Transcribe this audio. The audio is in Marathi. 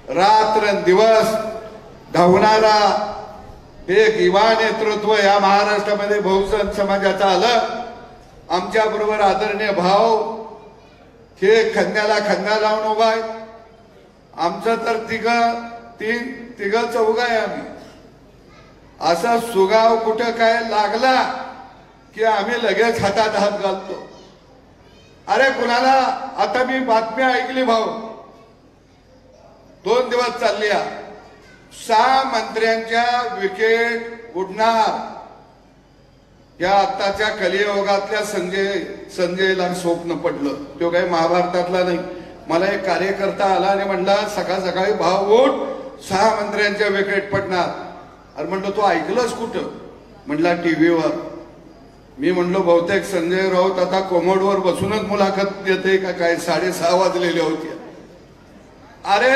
रात्रंदिवस धावणारा एक युवा नेतृत्व या महाराष्ट्रामध्ये बहुजन समाजाचं आलं। आमच्या बरोबर आदरणीय भाऊ हे खंद्याला खंदा लावून उभा आहे। आमचं तर तिघ चौघ आहे आम्ही। असा सुगाव कुठं काय लागला की आम्ही लगेच हातात हात घालतो। अरे कुणाला आता मी बातमी ऐकली भाऊ, 2 दिवस चालली 6 मंत्र्यांच्या विकेट उडणार। या आताच्या कलियुगातल्या संजयला स्वप्न पडलं। तो काही महाभारतातला नाही। मला एक कार्यकर्ता आला आणि म्हणला सकाळ सकाळी भाव उठ 6 मंत्र्यांच्या विकेट पडणार। अरे म्हणलं तू ऐकलंस कुठं? म्हणला टीव्हीवर। मी म्हणलो बहुतेक संजय राऊत आता कोमोडवर बसूनच मुलाखत देते का काय? 6:30 वाजलेले होते। अरे